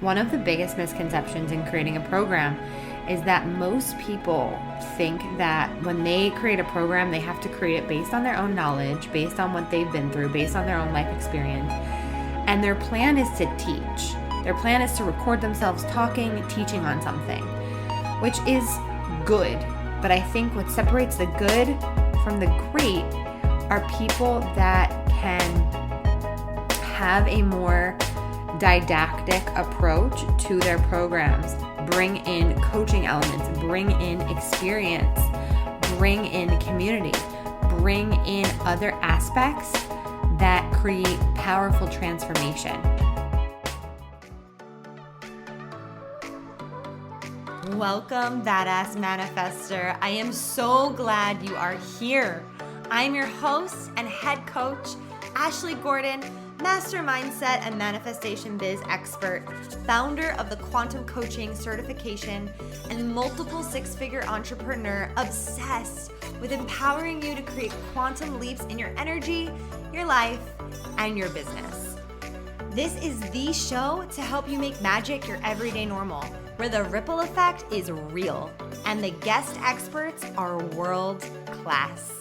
One of the biggest misconceptions in creating a program is that most people think that when they create a program, they have to create it based on their own knowledge, based on what they've been through, based on their own life experience. And their plan is to teach. Their plan is to record themselves talking, teaching on something, which is good. But I think what separates the good from the great are people that can have a more didactic approach to their programs, bring in coaching elements, bring in experience, bring in community, bring in other aspects that create powerful transformation. Welcome, Badass Manifester. I am so glad you are here. I'm your host and head coach, Ashley Gordon, master mindset and manifestation biz expert, founder of the quantum coaching certification, and multiple six-figure entrepreneur obsessed with empowering you to create quantum leaps in your energy, your life, and your business. This is the show to help you make magic your everyday normal, where the ripple effect is real and the guest experts are world class.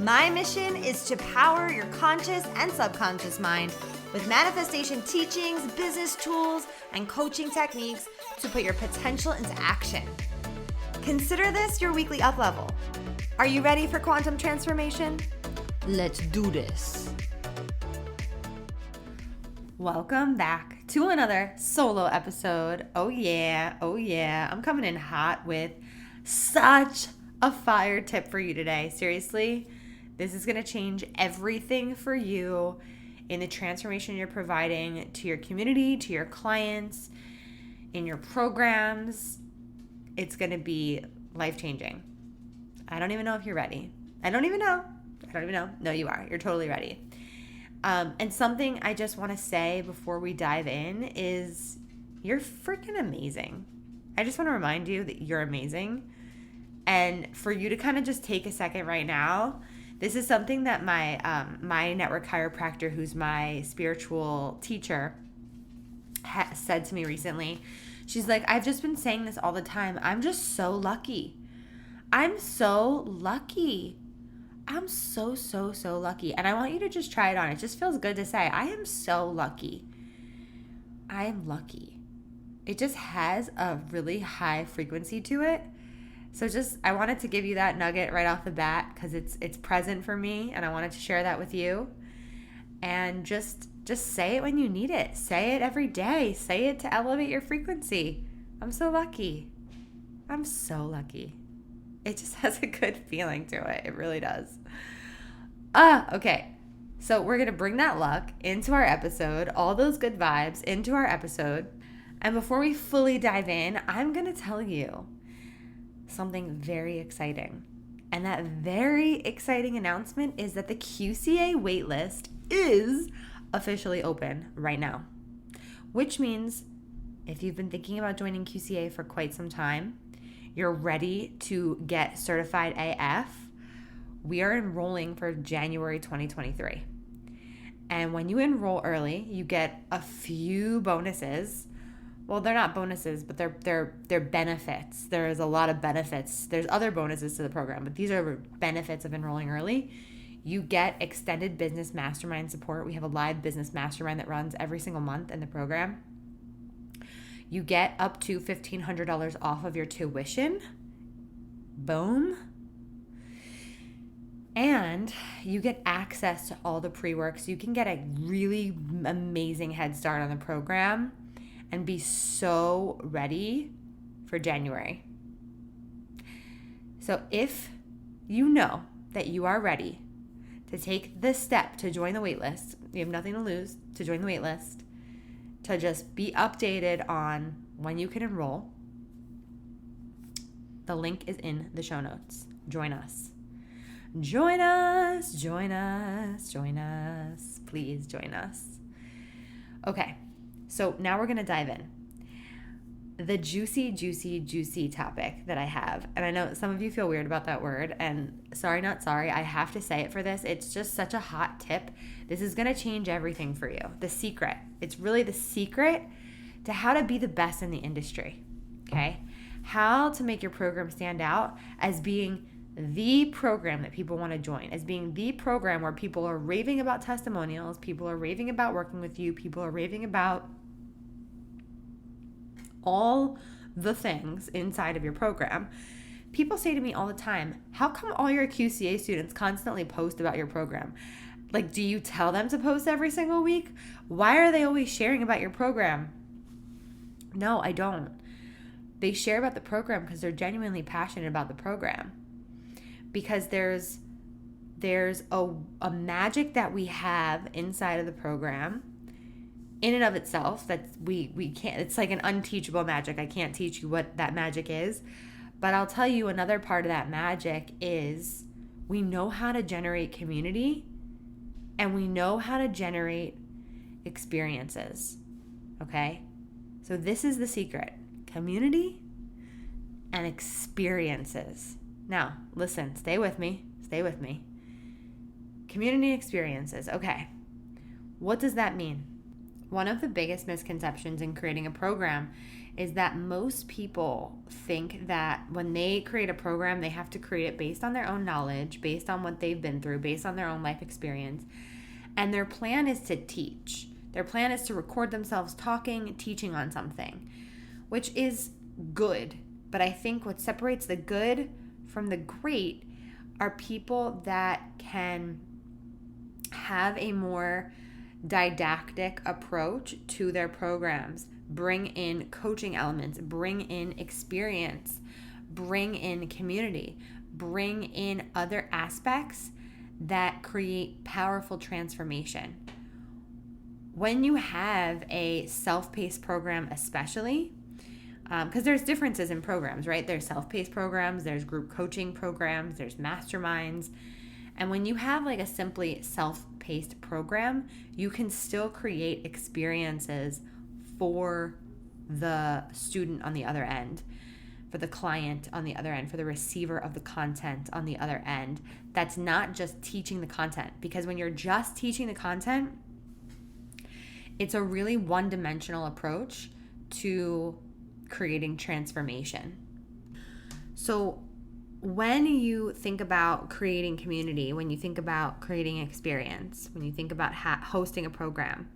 My mission is to power your conscious and subconscious mind with manifestation teachings, business tools, and coaching techniques to put your potential into action. Consider this your weekly up level. Are you ready for quantum transformation? Let's do this. Welcome back to another solo episode. Oh yeah. I'm coming in hot with such a fire tip for you today. Seriously. This is going to change everything for you in the transformation you're providing to your community, to your clients, in your programs. It's going to be life-changing. I don't even know if you're ready. I don't even know. No, you are. You're totally ready. And something I just want to say before we dive in is you're freaking amazing. I just want to remind you that you're amazing. And for you to kind of just take a second right now. This is something that my network chiropractor, who's my spiritual teacher, said to me recently. She's like, I've just been saying this all the time. I'm just so lucky. I'm so lucky. I'm so lucky. And I want you to just try it on. It just feels good to say, I am so lucky. I am lucky. It just has a really high frequency to it. So I wanted to give you that nugget right off the bat because it's present for me and I wanted to share that with you. And just say it when you need it. Say it every day. Say it to elevate your frequency. I'm so lucky. I'm so lucky. It just has a good feeling to it. It really does. Okay. So we're going to bring that luck into our episode, all those good vibes into our episode. And before we fully dive in, I'm going to tell you something very exciting. And that very exciting announcement is that the QAA Waitlist is officially open right now. Which means if you've been thinking about joining QAA for quite some time, you're ready to get certified AF, we are enrolling for January 2023. And when you enroll early, you get a few bonuses. Well, they're not bonuses, but they're benefits. There is a lot of benefits. There's other bonuses to the program, but these are benefits of enrolling early. You get extended business mastermind support. We have a live business mastermind that runs every single month in the program. You get up to $1,500 off of your tuition. Boom. And you get access to all the pre-work. So you can get a really amazing head start on the program and be so ready for January. So if you know that you are ready to take this step to join the waitlist, you have nothing to lose to join the waitlist, to just be updated on when you can enroll, the link is in the show notes. Join us. Join us. Please join us. Okay. So now we're going to dive in. The juicy topic that I have. And I know some of you feel weird about that word. And sorry, not sorry. I have to say it for this. It's just such a hot tip. This is going to change everything for you. The secret. It's really the secret to how to be the best in the industry, okay? How to make your program stand out as being the program that people want to join, as being the program where people are raving about testimonials, people are raving about working with you, people are raving about all the things inside of your program. People say to me all the time, how come all your QCA students constantly post about your program? Like, do you tell them to post every single week? Why are they always sharing about your program? No, I don't. They share about the program because they're genuinely passionate about the program. Because there's a magic that we have inside of the program in and of itself that we can't, it's like an unteachable magic. I can't teach you what that magic is. But I'll tell you another part of that magic is we know how to generate community and we know how to generate experiences. Okay? So this is the secret. Community and experiences. Now, listen, stay with me. Community experiences. Okay. What does that mean? One of the biggest misconceptions in creating a program is that most people think that when they create a program, they have to create it based on their own knowledge, based on what they've been through, based on their own life experience. And their plan is to teach. Their plan is to record themselves talking, teaching on something, which is good. But I think what separates the good from the great are people that can have a more didactic approach to their programs, bring in coaching elements, bring in experience, bring in community, bring in other aspects that create powerful transformation. When you have a self-paced program, especially, because there's differences in programs, right? There's self-paced programs, there's group coaching programs, there's masterminds. And when you have like a simply self-paced program, you can still create experiences for the student on the other end, for the client on the other end, for the receiver of the content on the other end. That's not just teaching the content, because when you're just teaching the content, it's a really one-dimensional approach to creating transformation. So when you think about creating community, when you think about creating experience, when you think about hosting a program,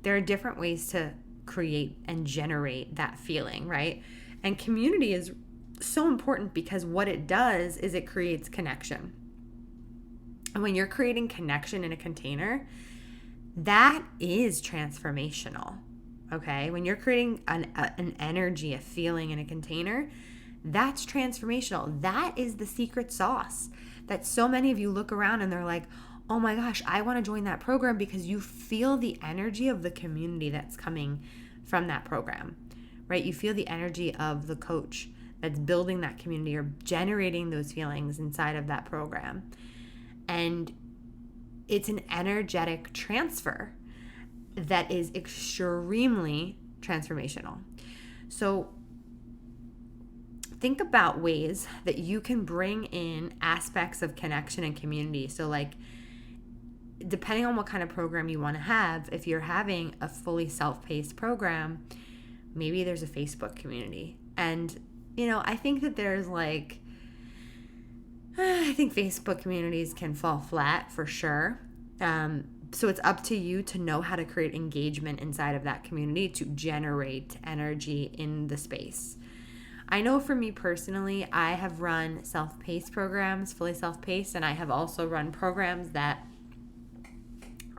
there are different ways to create and generate that feeling, right? And community is so important because what it does is it creates connection. And when you're creating connection in a container, that is transformational, okay? When you're creating an energy, a feeling in a container, that's transformational. That is the secret sauce that so many of you look around and they're like, oh my gosh, I want to join that program, because you feel the energy of the community that's coming from that program, right? You feel the energy of the coach that's building that community or generating those feelings inside of that program. And it's an energetic transfer that is extremely transformational. So think about ways that you can bring in aspects of connection and community. So like, depending on what kind of program you want to have, if you're having a fully self-paced program, maybe there's a Facebook community. And, you know, I think that there's like, I think Facebook communities can fall flat for sure. So it's up to you to know how to create engagement inside of that community to generate energy in the space. I know for me personally, I have run self-paced programs, fully self-paced, and I have also run programs that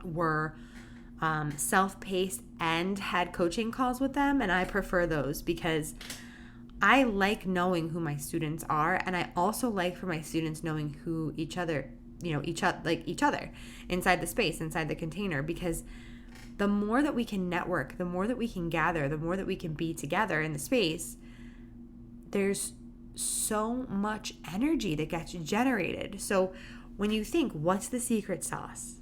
were self-paced and had coaching calls with them, and I prefer those because I like knowing who my students are, and I also like for my students knowing who each other inside the space, inside the container, because the more that we can network, the more that we can gather, the more that we can be together in the space, there's so much energy that gets generated. So when you think, what's the secret sauce?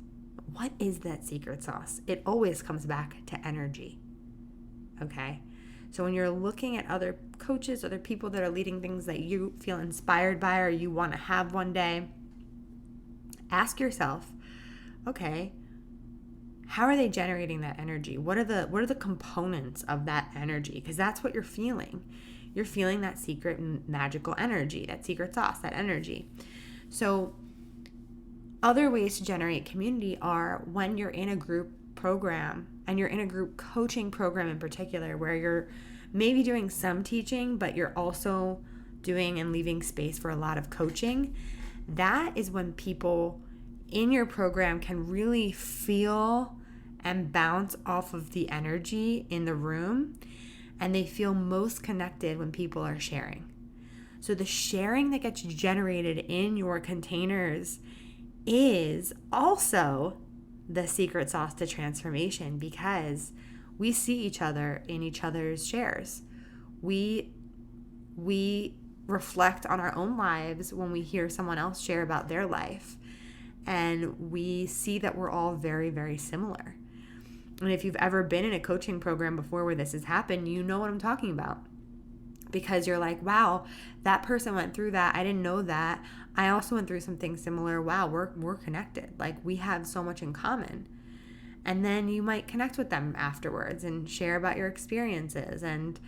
What is that secret sauce? It always comes back to energy. Okay? So when you're looking at other coaches, other people that are leading things that you feel inspired by or you want to have one day, ask yourself, okay, how are they generating that energy? What are the components of that energy? Because that's what you're feeling. You're feeling that secret and magical energy, that secret sauce, that energy. So other ways to generate community are when you're in a group program, and you're in a group coaching program in particular, where you're maybe doing some teaching, but you're also doing and leaving space for a lot of coaching. That is when people in your program can really feel and bounce off of the energy in the room, and they feel most connected when people are sharing. So the sharing that gets generated in your containers is also the secret sauce to transformation, because we see each other in each other's shares. We reflect on our own lives when we hear someone else share about their life, and we see that we're all very, very similar. And if you've ever been in a coaching program before where this has happened, you know what I'm talking about, because you're like, wow, that person went through that. I didn't know that. I also went through something similar. Wow, we're connected. Like, we have so much in common. And then you might connect with them afterwards and share about your experiences and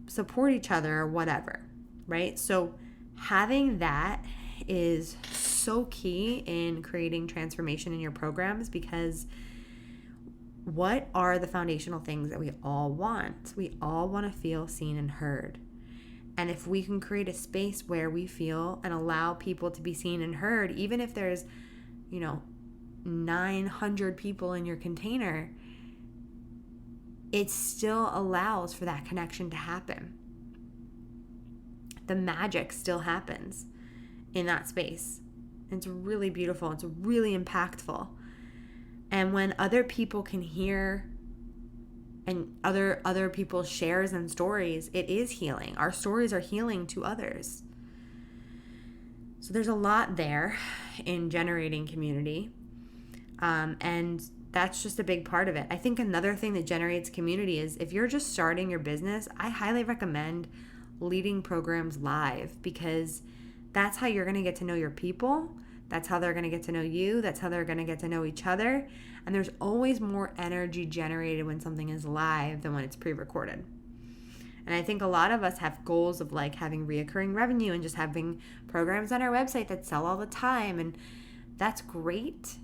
support each other or whatever, right? So having that is so key in creating transformation in your programs, because what are the foundational things that we all want? We all want to feel seen and heard. And if we can create a space where we feel and allow people to be seen and heard, even if there's, 900 people in your container, it still allows for that connection to happen. The magic still happens in that space. It's really beautiful. It's really impactful. And when other people can hear and other people's shares and stories, it is healing. Our stories are healing to others. So there's a lot there in generating community. And that's just a big part of it. I think another thing that generates community is if you're just starting your business, I highly recommend leading programs live, because that's how you're going to get to know your people. That's how they're going to get to know you. That's how they're going to get to know each other. And there's always more energy generated when something is live than when it's pre-recorded. And I think a lot of us have goals of like having reoccurring revenue and just having programs on our website that sell all the time. And that's great.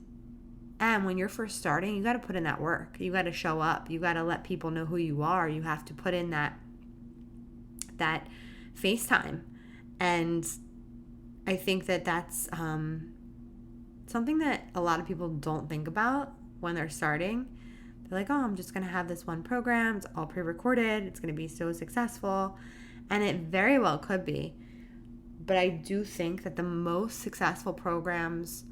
And when you're first starting, you got to put in that work. You got to show up. You got to let people know who you are. You have to put in that FaceTime. And I think that that's something that a lot of people don't think about when they're starting. They're like, oh, I'm just going to have this one program. It's all pre-recorded. It's going to be so successful. And it very well could be. But I do think that the most successful programs,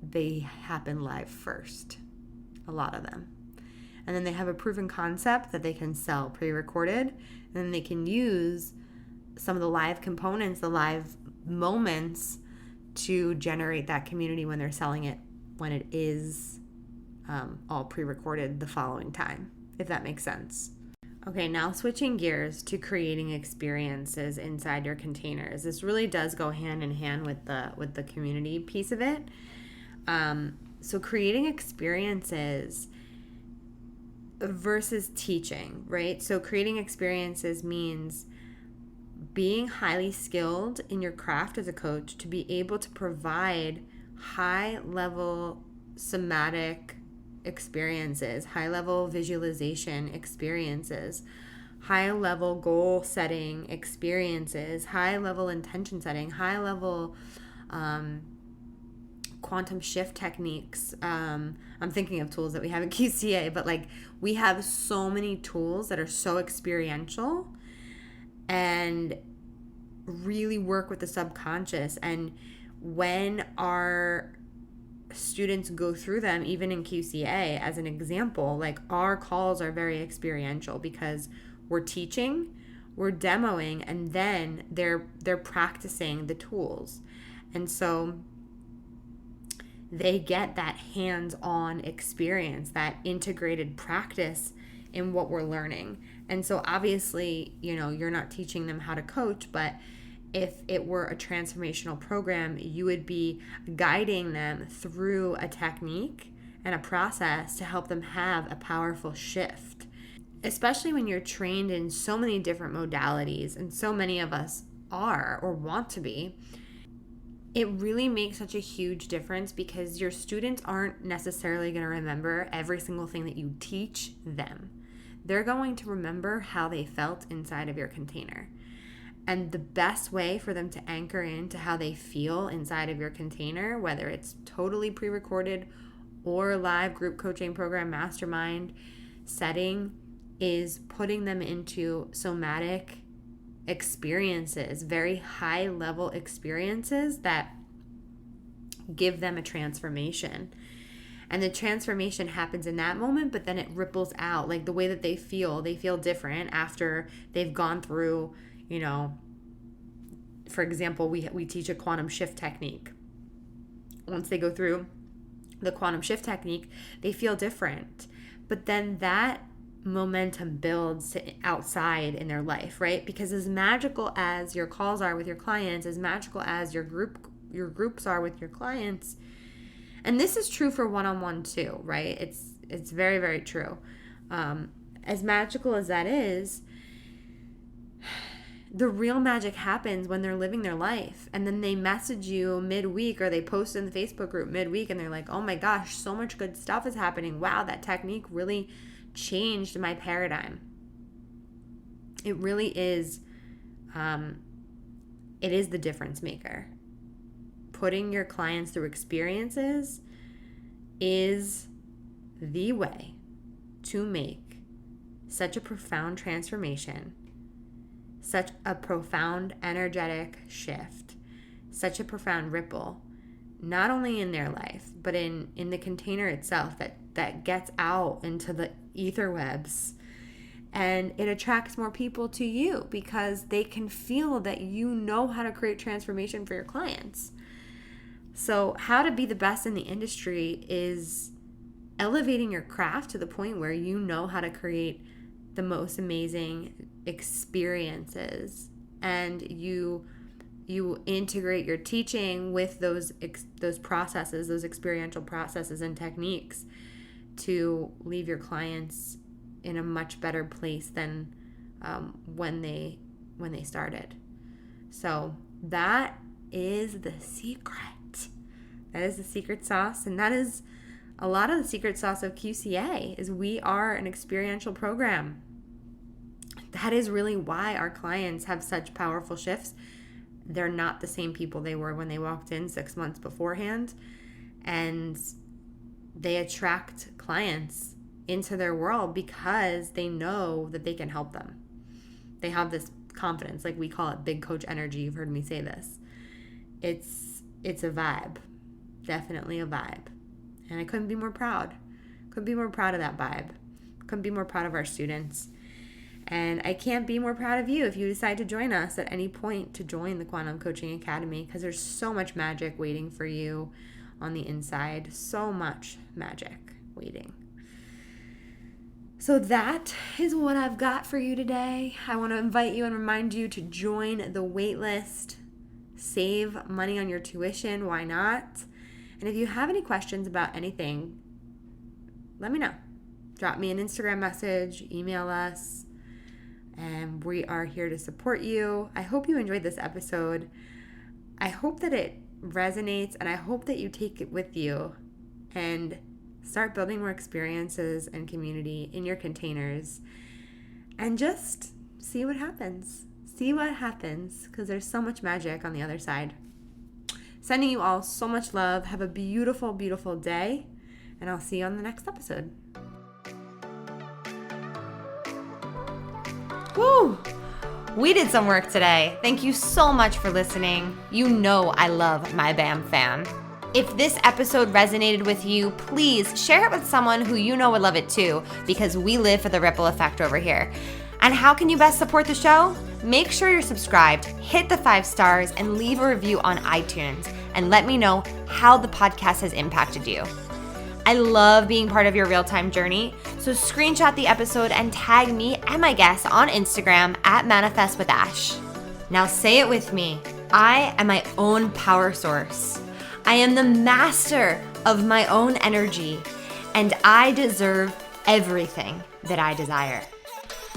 they happen live first. A lot of them. And then they have a proven concept that they can sell pre-recorded. And then they can use some of the live components, the live moments, to generate that community when they're selling it, when it is all pre-recorded the following time, if that makes sense. Okay, now switching gears to creating experiences inside your containers. This really does go hand in hand with the community piece of it. So creating experiences versus teaching, right? So creating experiences means being highly skilled in your craft as a coach to be able to provide high-level somatic experiences, high-level visualization experiences, high-level goal-setting experiences, high-level intention setting, high-level quantum shift techniques. I'm thinking of tools that we have at QCA, but like we have so many tools that are so experiential and really work with the subconscious. And when our students go through them, even in QCA as an example, like our calls are very experiential because we're teaching, we're demoing, and then they're practicing the tools. And so they get that hands-on experience, that integrated practice in what we're learning. And so obviously, you're not teaching them how to coach, but if it were a transformational program, you would be guiding them through a technique and a process to help them have a powerful shift. Especially when you're trained in so many different modalities, and so many of us are or want to be, it really makes such a huge difference because your students aren't necessarily going to remember every single thing that you teach them. They're going to remember how they felt inside of your container. And the best way for them to anchor into how they feel inside of your container, whether it's totally pre-recorded or live group coaching program mastermind setting, is putting them into somatic experiences, very high level experiences that give them a transformation. And the transformation happens in that moment, but then it ripples out. Like the way that they feel different after they've gone through, for example, we teach a quantum shift technique. Once they go through the quantum shift technique, they feel different. But then that momentum builds outside in their life, right? Because as magical as your calls are with your clients, as magical as your groups are with your clients, and this is true for one-on-one too, right? It's very, very true. As magical as that is, the real magic happens when they're living their life, and then they message you midweek, or they post in the Facebook group midweek, and they're like, oh my gosh, so much good stuff is happening. Wow, that technique really changed my paradigm. It really is, it is the difference maker. Putting your clients through experiences is the way to make such a profound transformation, such a profound energetic shift, such a profound ripple, not only in their life, but in the container itself that gets out into the ether webs, and it attracts more people to you because they can feel that you know how to create transformation for your clients. So how to be the best in the industry is elevating your craft to the point where you know how to create the most amazing experiences, and you integrate your teaching with those processes, those experiential processes and techniques, to leave your clients in a much better place than when they started. So that is the secret. That is the secret sauce, and that is a lot of the secret sauce of QCA. Is we are an experiential program. That is really why our clients have such powerful shifts. They're not the same people they were when they walked in 6 months beforehand, and they attract clients into their world because they know that they can help them. They have this confidence, like we call it big coach energy. You've heard me say this. It's a vibe, definitely a vibe. And I couldn't be more proud. Couldn't be more proud of that vibe. Couldn't be more proud of our students. And I can't be more proud of you if you decide to join us at any point, to join the Quantum Coaching Academy, because there's so much magic waiting for you on the inside. So much magic waiting. So that is what I've got for you today. I want to invite you and remind you to join the waitlist. Save money on your tuition. Why not? And if you have any questions about anything, let me know. Drop me an Instagram message, email us, and we are here to support you. I hope you enjoyed this episode. I hope that it resonates, and I hope that you take it with you and start building more experiences and community in your containers, and just see what happens. See what happens, because there's so much magic on the other side. Sending you all so much love. Have a beautiful, beautiful day, and I'll see you on the next episode. Woo! We did some work today. Thank you so much for listening. You know I love my BAM fam. If this episode resonated with you, please share it with someone who you know would love it too, because we live for the ripple effect over here. And how can you best support the show? Make sure you're subscribed, hit the 5 stars, and leave a review on iTunes, and let me know how the podcast has impacted you. I love being part of your real-time journey, so screenshot the episode and tag me and my guests on Instagram at Manifest with Ash. Now say it with me. I am my own power source. I am the master of my own energy, and I deserve everything that I desire.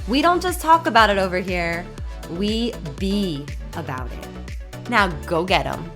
We don't just talk about it over here, we be about it. Now go get 'em.